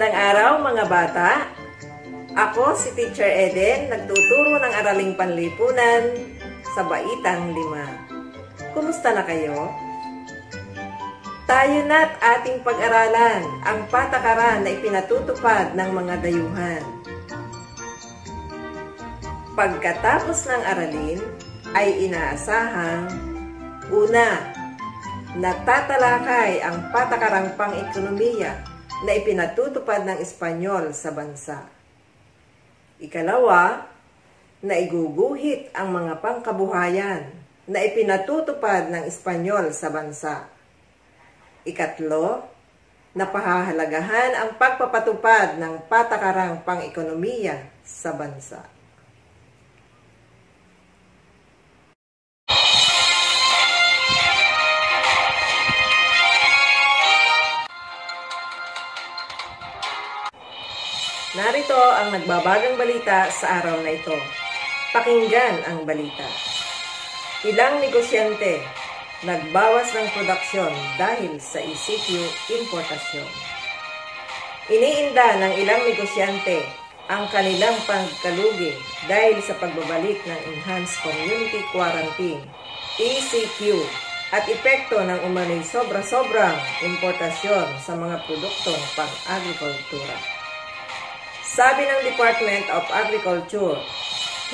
Magandang araw mga bata! Ako si Teacher Eden, nagtuturo ng Araling Panlipunan sa Baitang 5. Kumusta na kayo? Tayo na't ating pag-aralan ang patakaran na ipinatutupad ng mga dayuhan. Pagkatapos ng aralin ay inaasahang una, natatalakay ang patakarang pang-ekonomiya na ipinatutupad ng Espanyol sa bansa. Ikalawa, na iguguhit ang mga pangkabuhayan na ipinatutupad ng Espanyol sa bansa. Ikatlo, na pahahalagahan ang pagpapatupad ng patakarang pang-ekonomiya sa bansa. Narito ang nagbabagang balita sa araw na ito. Pakinggan ang balita. Ilang negosyante nagbawas ng produksyon dahil sa ECQ importasyon. Iniinda ng ilang negosyante ang kanilang pagkalugi dahil sa pagbabalik ng Enhanced Community Quarantine, ECQ, at epekto ng umano'y sobra-sobrang importasyon sa mga produktong pang-agrikultura. Sabi ng Department of Agriculture,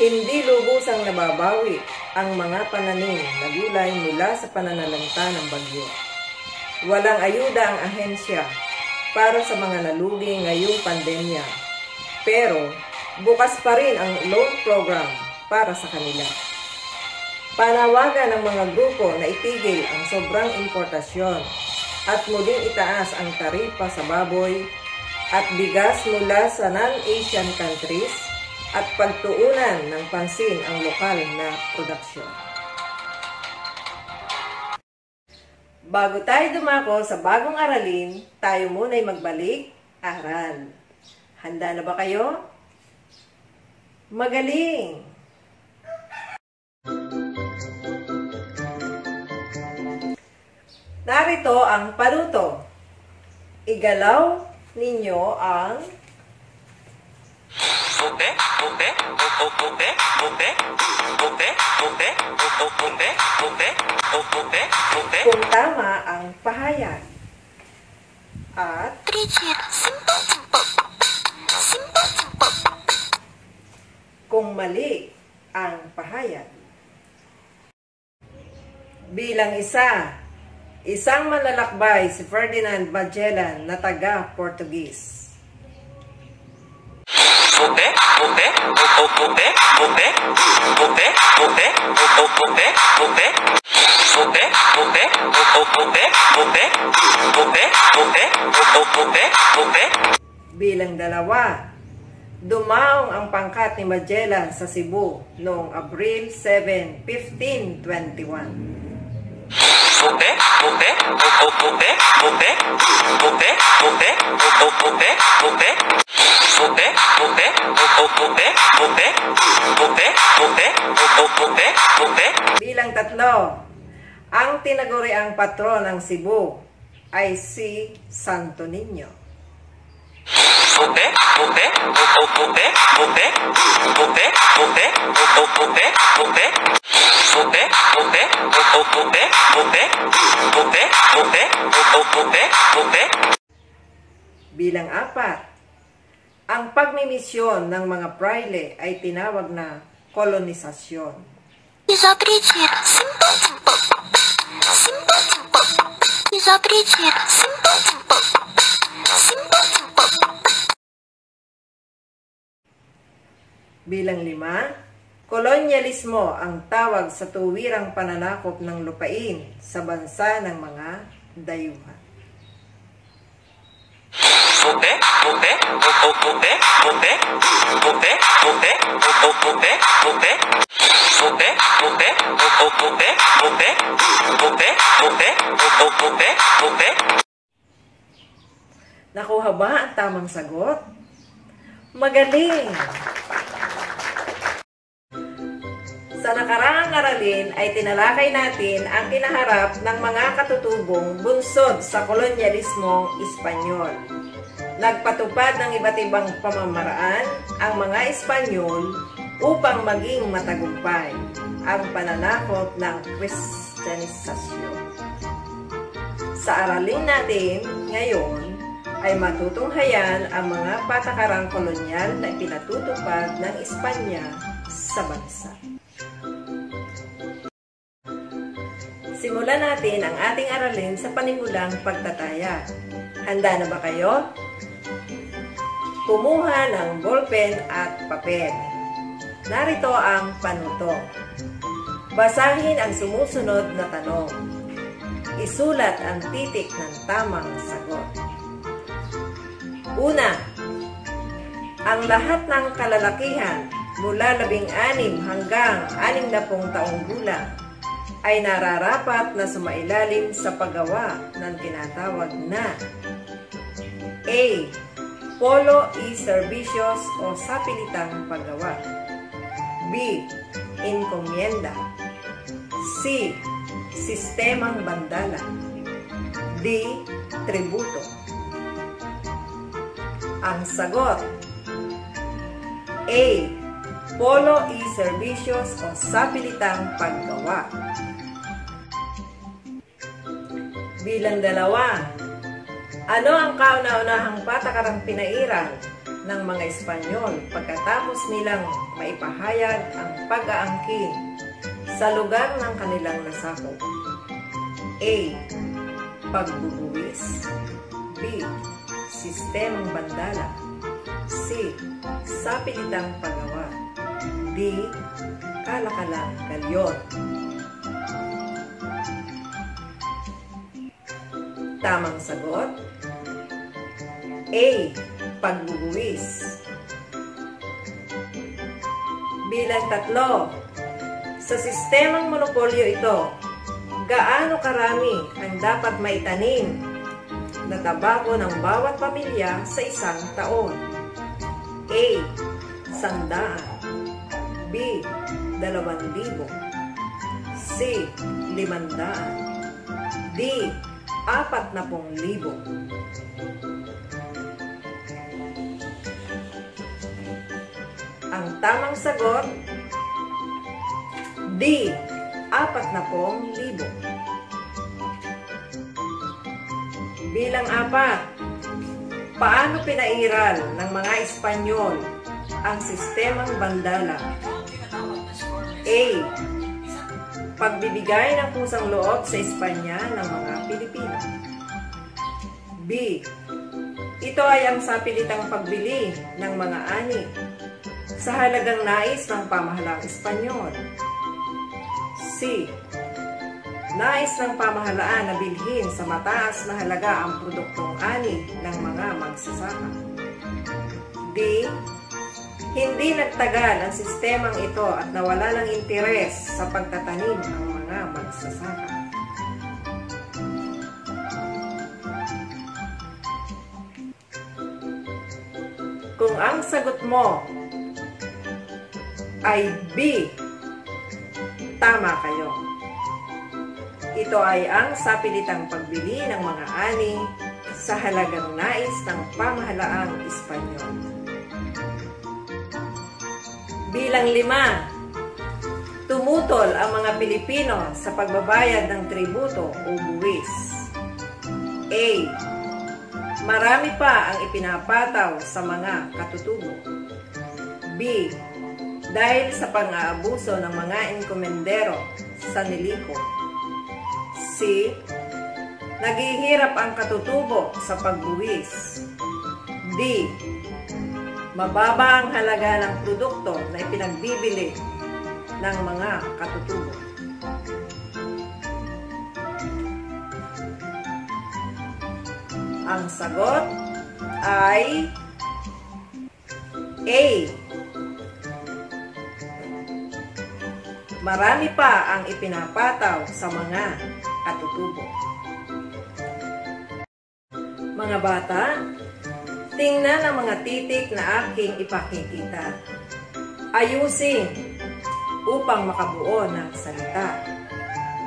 hindi lubusang nababawi ang mga pananim na gulay mula sa pananalanta ng bagyo. Walang ayuda ang ahensya para sa mga nalugi ngayong pandemya, pero bukas pa rin ang loan program para sa kanila. Panawagan ng mga grupo na itigil ang sobrang importasyon at muling itaas ang taripa sa baboy at bigas mula sa non-Asian countries at pagtuunan ng pansin ang lokal na produksyon. Bago tayo dumako sa bagong aralin, tayo muna'y magbalik aral. Handa na ba kayo? Magaling! Narito ang paruto. Igalaw ninyo ang kung tama ang pahayag at kung mali ang pahayag. Bilang isa, isang manlalakbay si Ferdinand Magellan na taga-Portuguese. Bilang dalawa, dumaong ang pangkat ni Magellan sa Cebu noong Abril 7, 1521. Bilang tatlo, ang tinaguriang patron ng Cebu ay si Santo Niño. Bilang apat, ang pagmimisyon ng mga praile ay tinawag na kolonisasyon. Bilang lima, kolonyalismo ang tawag sa tuwirang pananakop ng lupain sa bansa ng mga dayuhan. Nakuha ba ang tamang sagot? Magaling! Sa nakaraang aralin ay tinalakay natin ang kinaharap ng mga katutubong bunsod sa kolonyalismong Espanyol. Nagpatupad ng iba't ibang pamamaraan ang mga Espanyol upang maging matagumpay ang pananakop ng Kristyanisasyon. Sa aralin natin ngayon ay matutunghayan ang mga patakarang kolonyal na ipinatutupad ng Espanya sa bansa. Simulan natin ang ating aralin sa panimulang pagtataya. Handa na ba kayo? Kumuha ng ballpen at papel. Narito ang panuto. Basahin ang sumusunod na tanong. Isulat ang titik ng tamang sagot. Una, ang lahat ng kalalakihan mula 16 hanggang 60 taong gulang ay nararapat na sumailalim sa paggawa ng tinatawag na A. Polo y servicios o sapilitang paggawa. B. Encomienda. C. Sistemang bandala. D. Tributo. Ang sagot: A. Polo y servicios o sapilitang paggawa. Bilang 2. Ano ang kauna-unahang patakarang pinairal ng mga Espanyol pagkatapos nilang maipahayag ang pag-aangkin sa lugar ng kanilang nasakop? A. Pagbubuwis. B. Sistemang bandala. C. Sapilitang paggawa. D. Kalakalang galyon. Tamang sagot: A. Pagbubuwis. Bilang 3. Sa sistemang monopolyo ito, gaano karami ang dapat maitanim na tabako ng bawat pamilya sa isang taon? A. 100. B. 2,000. C. 500. D. 40,000. Ang tamang sagot: D. 40,000. Bilang 4. Paano pinairal ng mga Espanyol ang sistemang bandala? A. Pagbibigay ng pusang loob sa Espanya ng mga Pilipino. B. Ito ay ang sapilitang pagbili ng mga ani sa halagang nais ng pamahalaang Espanyol. C. Nais ng pamahalaan na bilhin sa mataas na halaga ang produktong ani ng mga magsasaka. D. Hindi nagtagal ang sistemang ito at nawala ng interes sa pagtatanim ang mga magsasaka. Kung ang sagot mo ay B, tama kayo. Ito ay ang sapilitang pagbili ng mga ani sa halagang nais ng pamahalaang Espanyol. Bilang 5. Tumutol ang mga Pilipino sa pagbabayad ng tributo o buwis. A. Marami pa ang ipinapataw sa mga katutubo. B. Dahil sa pang-aabuso ng mga enkomendero sa niliko. C. Naghihirap ang katutubo sa pagbuwis. D. Mababa ang halaga ng produkto na ipinagbibili ng mga katutubo. Ang sagot ay A. Marami pa ang ipinapataw sa mga katutubo. Mga bata, tingnan ang mga titik na aking ipakikita. Ayusin upang makabuo ng salita.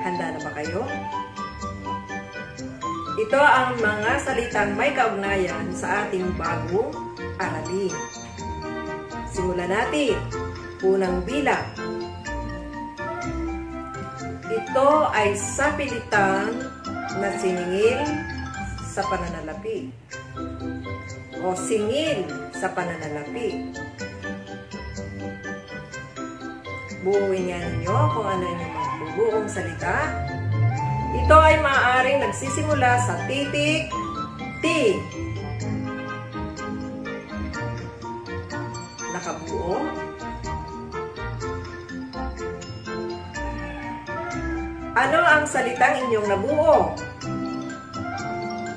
Handa na ba kayo? Ito ang mga salitang may kaugnayan sa ating bagong aralin. Simulan natin. Unang bilang. Ito ay sapilitan na siningil sa pananalapi o singil sa pananalapi. Buuin nga ninyo kung ano yung magbubuong salita. Ito ay maaaring nagsisimula sa titik T. Nakabuo. Ano ang salitang inyong nabuo?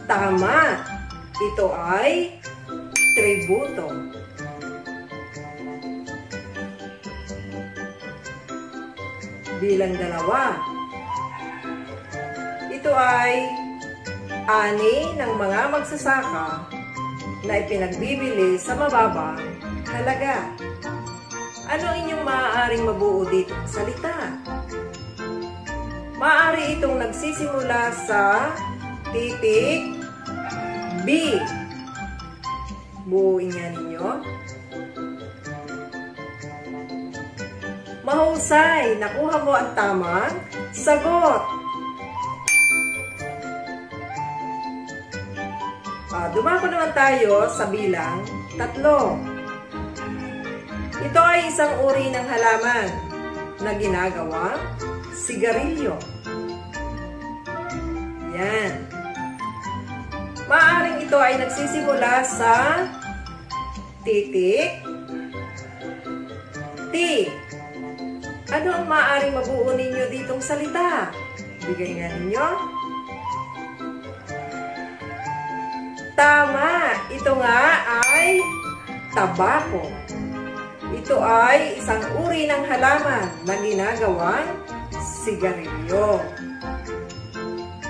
Tama. Ito ay tributo. Bilang 2. Ito ay ani ng mga magsasaka na ipinagbibili sa mababang halaga. Ano inyong maaaring mabuo dito salita? Maaari itong nagsisimula sa titik B. Buuin nga ninyo. Mahusay! Nakuha mo ang tamang sagot. Dumako naman tayo sa bilang 3. Ito ay isang uri ng halaman na ginagawang sigarilyo. Yan. Maaaring ito ay nagsisimula sa titik T. Ano ang maaaring mabuo ninyo ditong salita? Bigay nga ninyo. Tama! Ito nga ay tabako. Ito ay isang uri ng halaman na ginagawang sigarilyo.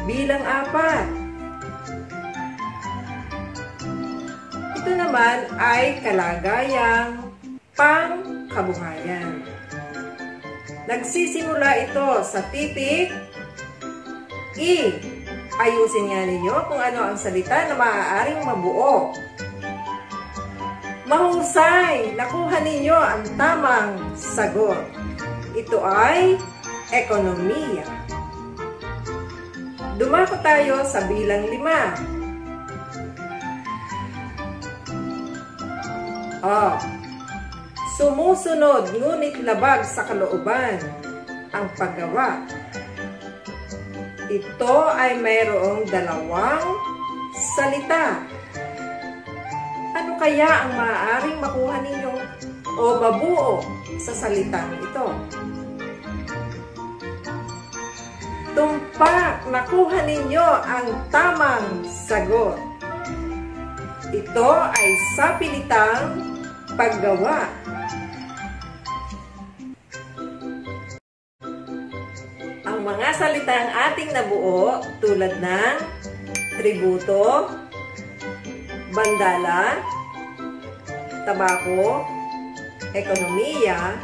Bilang 4. Ito naman ay kalagayang pangkabuhayan. Nagsisimula ito sa titik E. Ayusin nga ninyo kung ano ang salita na maaaring mabuo. Mahusay! Nakuha ninyo ang tamang sagot. Ito ay ekonomiya. Dumako tayo sa bilang 5. Sumusunod ngunit labag sa kalooban ang paggawa. Ito ay mayroong 2 salita. Ano kaya ang maaaring makuha ninyo o mabuo sa salitang ito? Tumpak! Nakuha ninyo ang tamang sagot. Ito ay sapilitang paggawa. Ang mga salitang ating nabuo tulad ng tributo, bandala, tabako, ekonomiya,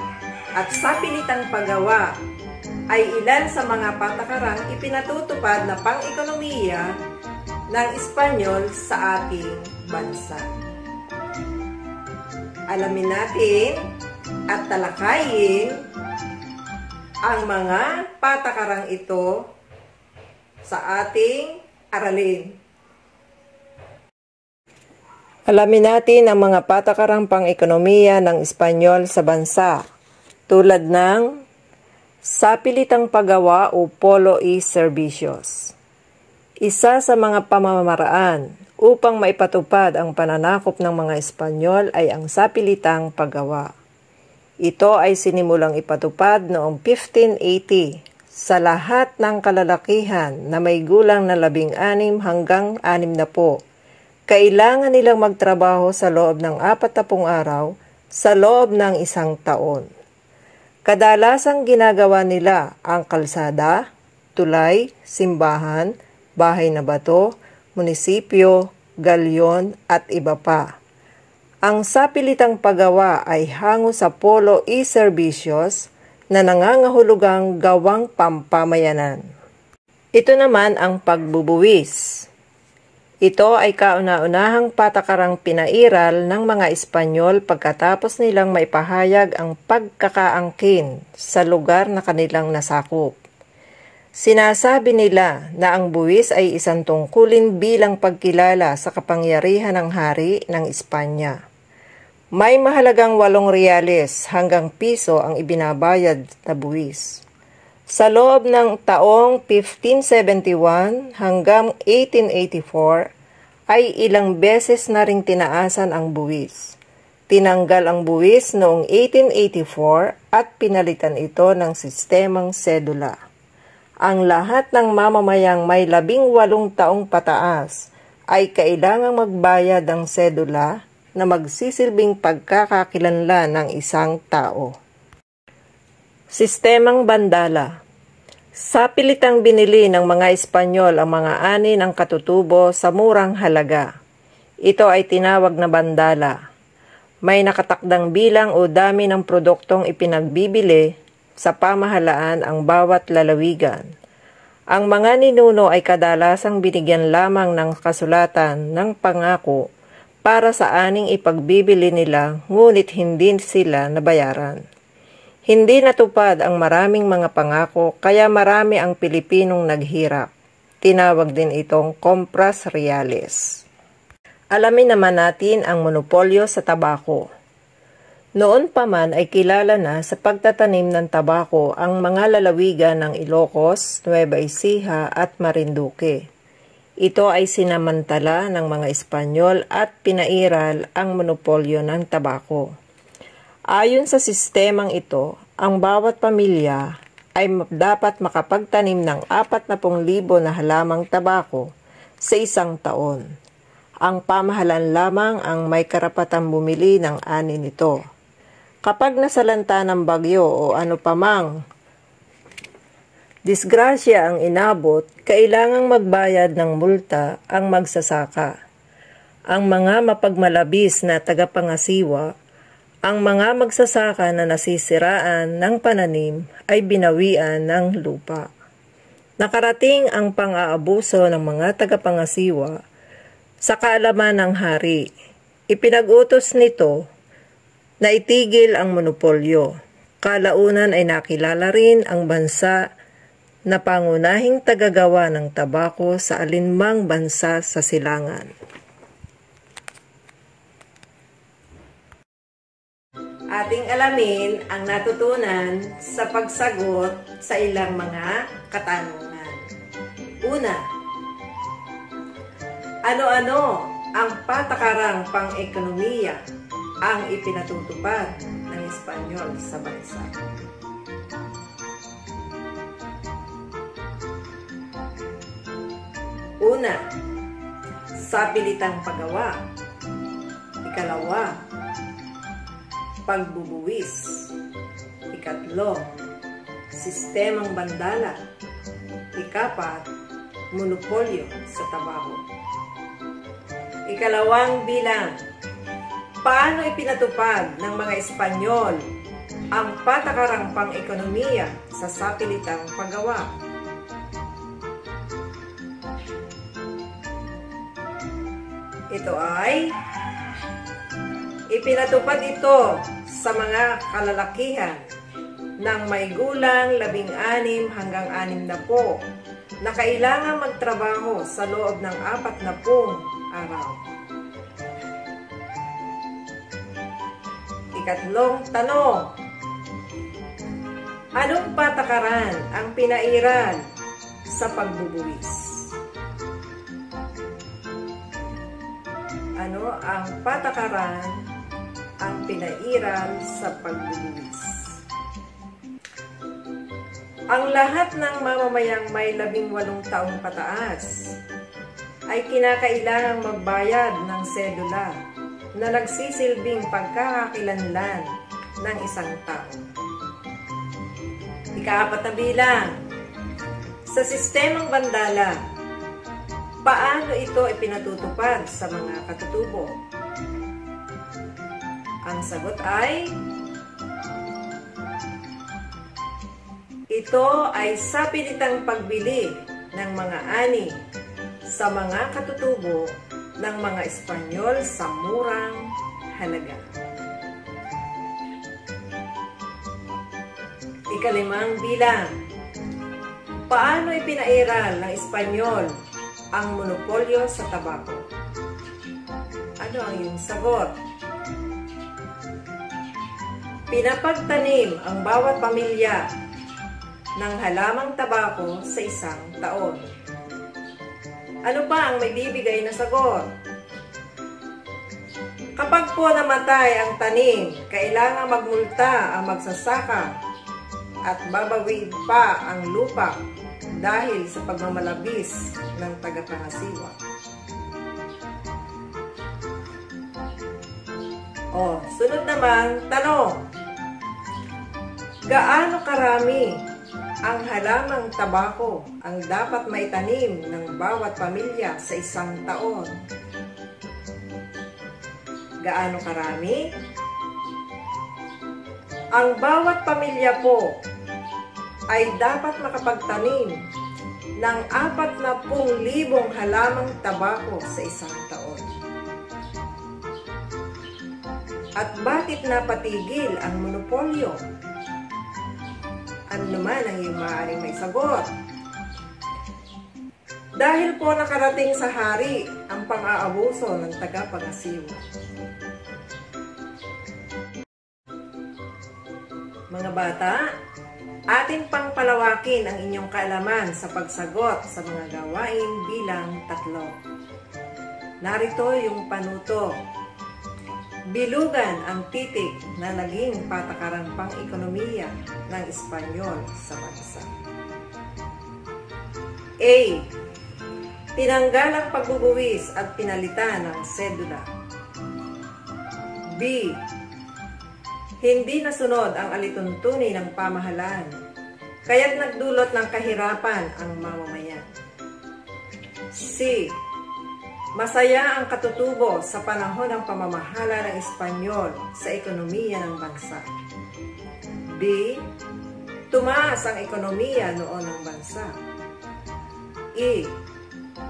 at sapilitang paggawa ay ilan sa mga patakarang ipinatutupad na pang-ekonomiya ng Espanyol sa ating bansa. Alamin natin at talakayin ang mga patakarang ito sa ating aralin. Alamin natin ang mga patakarang pang-ekonomiya ng Espanyol sa bansa, tulad ng sapilitang paggawa o polo y servicios. Isa sa mga pamamaraan upang maipatupad ang pananakop ng mga Espanyol ay ang sapilitang paggawa. Ito ay sinimulang ipatupad noong 1580 sa lahat ng kalalakihan na may gulang na 16 hanggang 60. Kailangan nilang magtrabaho sa loob ng 40 araw sa loob ng 1 taon. Kadalasang ginagawa nila ang kalsada, tulay, simbahan, bahay na bato, munisipyo, galyon at iba pa. Ang sapilitang paggawa ay hango sa polo y servicios na nangangahulugang gawang pampamayanan. Ito naman ang pagbubuwis. Ito ay kauna-unahang patakarang pinairal ng mga Espanyol pagkatapos nilang maipahayag ang pagkakaangkin sa lugar na kanilang nasakop. Sinasabi nila na ang buwis ay isang tungkulin bilang pagkilala sa kapangyarihan ng hari ng Espanya. May mahalagang 8 reales hanggang piso ang ibinabayad na buwis. Sa loob ng taong 1571 hanggang 1884 ay ilang beses na ring tinaasan ang buwis. Tinanggal ang buwis noong 1884 at pinalitan ito ng sistemang sedula. Ang lahat ng mamamayang may 18 taong pataas ay kailangang magbayad ng sedula na magsisilbing pagkakakilanlan ng isang tao. Sistemang bandala. Sa pilitang binili ng mga Espanyol ang mga ani ng katutubo sa murang halaga. Ito ay tinawag na bandala. May nakatakdang bilang o dami ng produktong ipinagbibili sa pamahalaan ang bawat lalawigan. Ang mga ninuno ay kadalasang binigyan lamang ng kasulatan ng pangako para sa aning ipagbibili nila, ngunit hindi sila nabayaran. Hindi natupad ang maraming mga pangako kaya marami ang Pilipinong naghirap. Tinawag din itong compras reales. Alamin naman natin ang monopolyo sa tabako. Noon pa man ay kilala na sa pagtatanim ng tabako ang mga lalawigan ng Ilocos, Nueva Ecija at Marinduque. Ito ay sinamantala ng mga Espanyol at pinairal ang monopolyo ng tabako. Ayon sa sistemang ito, ang bawat pamilya ay dapat makapagtanim ng 40,000 na halamang tabako sa isang taon. Ang pamahalaan lamang ang may karapatang bumili ng ani nito. Kapag nasalanta ng bagyo o ano pamang disgrasya ang inabot, kailangang magbayad ng multa ang magsasaka. Ang mga mapagmalabis na tagapangasiwa, ang mga magsasaka na nasisiraan ng pananim ay binawian ng lupa. Nakarating ang pang-aabuso ng mga tagapangasiwa sa kaalaman ng hari. Ipinag-utos nito na itigil ang monopolyo. Kalaunan ay nakilala rin ang bansa na pangunahing tagagawa ng tabako sa alinmang bansa sa silangan. Ating alamin ang natutunan sa pagsagot sa ilang mga katanungan. Una, ano-ano ang patakarang pang-ekonomiya ang ipinatutupad ng Espanyol sa bansa? Una, sabilitang paggawa. Ikalawa, pagbubuwis. Ikatlo, sistemang bandala. Ikapat, monopolyo sa tabako. Ikalawang bilang, paano ipinatupad ng mga Espanyol ang patakarang pang-ekonomiya sa sapilitang paggawa? Ito ay ipinatupad ito sa mga kalalakihan ng may gulang 16 hanggang 60 na kailangan magtrabaho sa loob ng 40 araw. Ikatlong tanong, anong patakaran ang pinairal sa pagbubuwis? Ano ang patakaran ang pinairal sa pagbubuwis? Ang lahat ng mamamayang may 18 taong pataas ay kinakailangang magbayad ng sedula na nagsisilbing pagkakakilanlan ng isang tao. Ika-4 na bilang, sa sistemang bandala, paano ito ipinatutupad sa mga katutubo? Ang sagot ay, ito ay sa pilitang pagbili ng mga ani sa mga katutubo ng mga Espanyol sa murang halaga. Ikalimang bilang. Paano ipinairal ng Espanyol ang monopolyo sa tabako? Ano ang iyong sagot? Pinapagtanim ang bawat pamilya ng halamang tabako sa isang taon. Ano pa ang may bibigay na sagot? Kapag po namatay ang tanim, kailangan magmulta ang magsasaka at babawid pa ang lupa dahil sa pagmamalabis ng tagapangasiwa. Sunod naman, tanong. Gaano karami ang halamang tabako ang dapat maitanim ng bawat pamilya sa isang taon? Gaano karami? Ang bawat pamilya po ay dapat makapagtanim ng 40,000 halamang tabako sa isang taon. At bakit napatigil ang monopolyo? Ano naman ang iyong maaaring may sagot? Dahil po nakarating sa hari ang pang-aabuso ng tagapangasiwa. Mga bata, ating pangpalawakin ang inyong kaalaman sa pagsagot sa mga gawain bilang 3. Narito yung panuto. Bilugan ang titik na naging patakaran pang-ekonomiya ng Espanyol sa bansa. A. Tinanggal ang pagbubuwis at pinalitan ng sedula. B. Hindi nasunod ang alituntunin ng pamahalaan, kaya't nagdulot ng kahirapan ang mamamayan. C. Masaya ang katutubo sa panahon ng pamamahala ng Espanyol sa ekonomiya ng bansa. B. Tumaas ang ekonomiya noon ng bansa. E.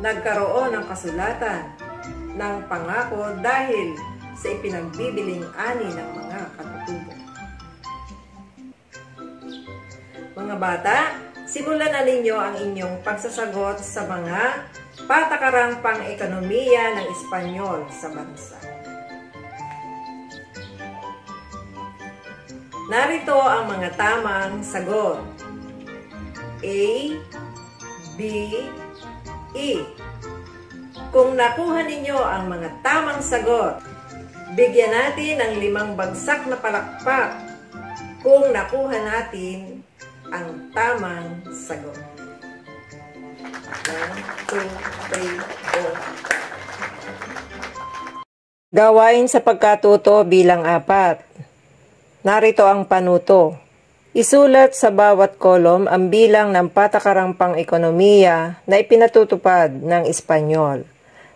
Nagkaroon ng kasulatan ng pangako dahil sa ipinagbibiling ani ng mga katutubo. Mga bata, simulan na ninyo ang inyong pagsasagot sa mga patakarang pang-ekonomiya ng Espanyol sa bansa. Narito ang mga tamang sagot. A, B, E. Kung nakuha ninyo ang mga tamang sagot, bigyan natin ng 5 bagsak na palakpak kung nakuha natin ang tamang sagot. 1, 2, 3, 4. Gawain sa pagkatuto bilang 4. Narito ang panuto. Isulat sa bawat kolom ang bilang ng patakarang pang-ekonomiya na ipinatutupad ng Espanyol.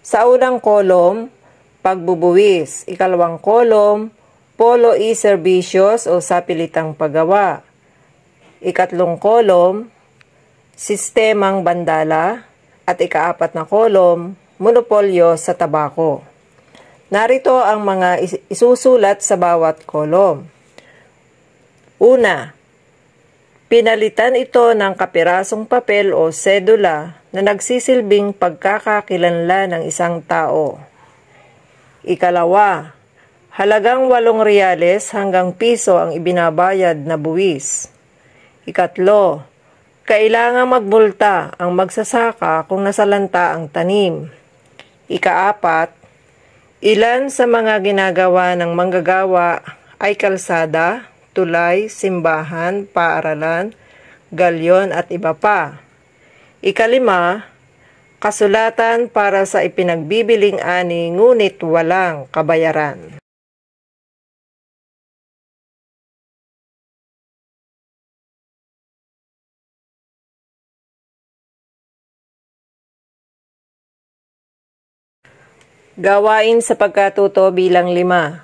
Sa unang kolom, pagbubuwis. Ikalawang kolom, polo y servicios o sapilitang paggawa. Ikatlong kolom, sistemang bandala. At ika-4 na kolom, monopolyo sa tabako. Narito ang mga isusulat sa bawat kolom. Una, pinalitan ito ng kapirasong papel o sedula na nagsisilbing pagkakakilanlan ng isang tao. Ikalawa, halagang 8 reales hanggang piso ang ibinabayad na buwis. Ikatlo, kailangang magmulta ang magsasaka kung nasalanta ang tanim. Ika-4, ilan sa mga ginagawa ng manggagawa ay kalsada, tulay, simbahan, paaralan, galyon at iba pa. Ika-5, kasulatan para sa ipinagbibiling ani ngunit walang kabayaran. Gawain sa pagkatuto bilang 5.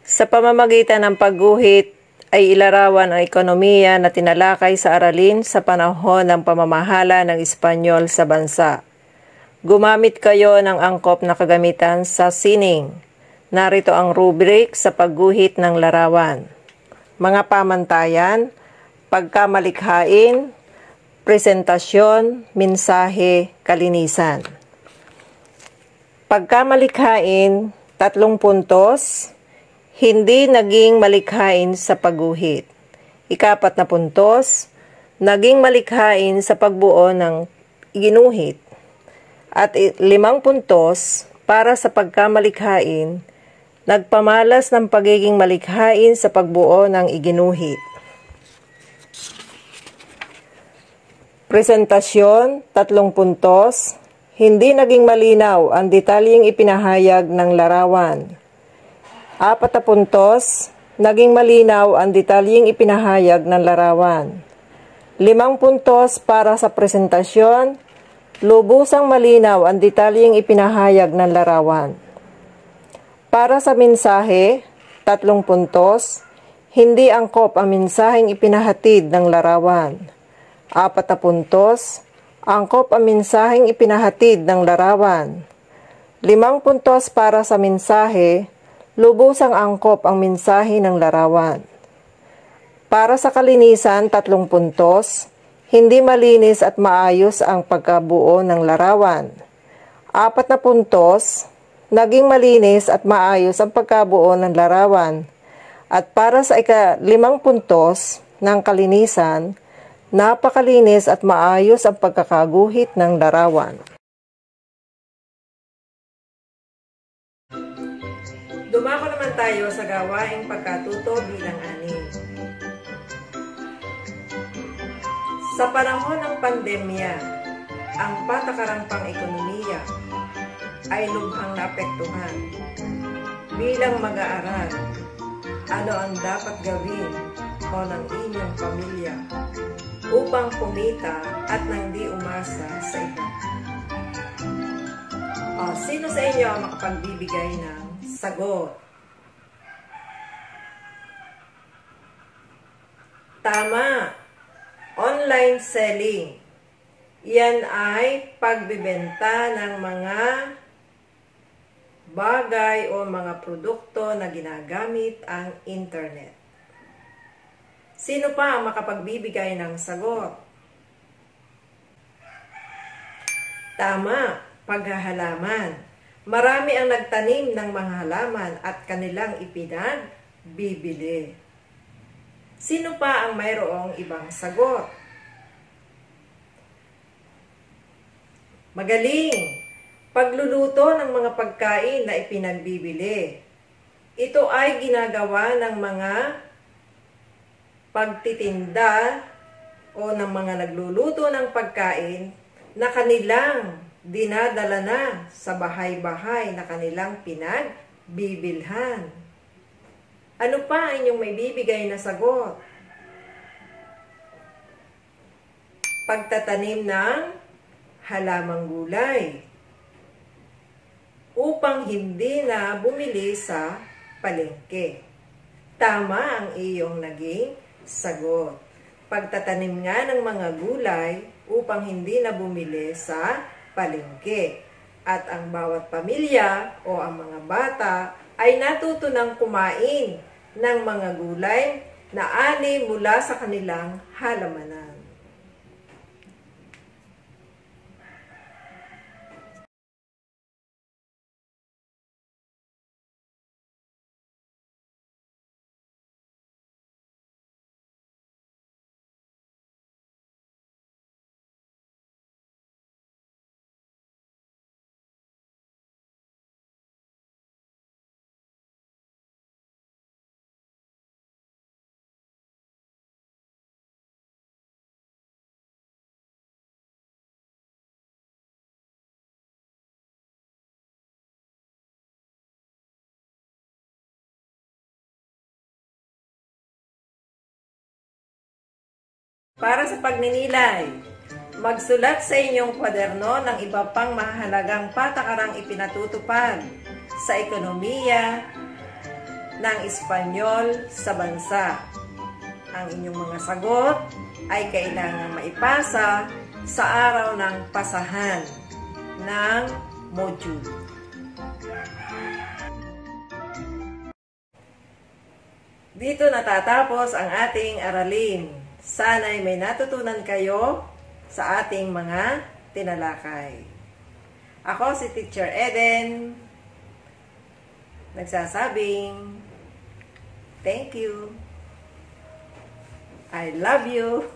Sa pamamagitan ng pagguhit ay ilarawan ang ekonomiya na tinalakay sa aralin sa panahon ng pamamahala ng Espanyol sa bansa. Gumamit kayo ng angkop na kagamitan sa sining. Narito ang rubric sa pagguhit ng larawan. Mga pamantayan, pagkamalikhain, presentasyon, mensahe, kalinisan. Pagkamalikhain, 3 puntos, hindi naging malikhain sa pagguhit. 4 na puntos, naging malikhain sa pagbuo ng ginuhit. At 5 puntos, para sa pagkamalikhain, nagpamalas ng pagiging malikhain sa pagbuo ng iginuhit. Presentasyon, 3 puntos, hindi naging malinaw ang detalyeng ipinahayag ng larawan. 4 na puntos, naging malinaw ang detalyeng ipinahayag ng larawan. 5 puntos para sa presentasyon, lubusang malinaw ang detalyeng ipinahayag ng larawan. Para sa mensahe, 3 puntos, hindi angkop ang mensaheng ipinahatid ng larawan. 4 na puntos, angkop ang mensaheng ipinahatid ng larawan. 5 puntos para sa mensahe, lubusang angkop ang mensahe ng larawan. Para sa kalinisan, 3 puntos, hindi malinis at maayos ang pagkabuo ng larawan. 4 na puntos, naging malinis at maayos ang pagkabuo ng larawan. At para sa 5 puntos ng kalinisan, napakalinis at maayos ang pagkakaguhit ng larawan. Dumako naman tayo sa gawaing pagkatuto bilang 6. Sa panahon ng pandemya, ang patakarang pang-ekonomiya ay lubhang naapektuhan. Bilang mag-aaral, ano ang dapat gawin o ng inyong pamilya upang kumita at nang di umasa sa iba? Sino sa inyo ang makapagbibigay ng sagot? Tama! Online selling. Yan ay pagbibenta ng mga bagay o mga produkto na ginagamit ang internet. Sino pa ang makapagbibigay ng sagot? Tama, paghahalaman. Marami ang nagtanim ng mga halaman at kanilang ipinagbibili. Sino pa ang mayroong ibang sagot? Magaling! Pagluluto ng mga pagkain na ipinagbibili. Ito ay ginagawa ng mga pagtitinda o ng mga nagluluto ng pagkain na kanilang dinadala na sa bahay-bahay na kanilang pinagbibilhan. Ano pa ang inyong may bibigay na sagot? Pagtatanim ng halamang gulay upang hindi na bumili sa palengke. Tama ang iyong naging sagot. Pagtatanim nga ng mga gulay upang hindi na bumili sa palengke. At ang bawat pamilya o ang mga bata ay natuto ng kumain ng mga gulay na ani mula sa kanilang halamanan. Para sa pagninilay, magsulat sa inyong kwaderno ng iba pang mahalagang patakarang ipinatutupad sa ekonomiya ng Espanyol sa bansa. Ang inyong mga sagot ay kailangan maipasa sa araw ng pasahan. ng module. Dito natatapos ang ating aralin. Sana'y may natutunan kayo sa ating mga tinalakay. Ako si Teacher Eden, nagsasabing, thank you. I love you.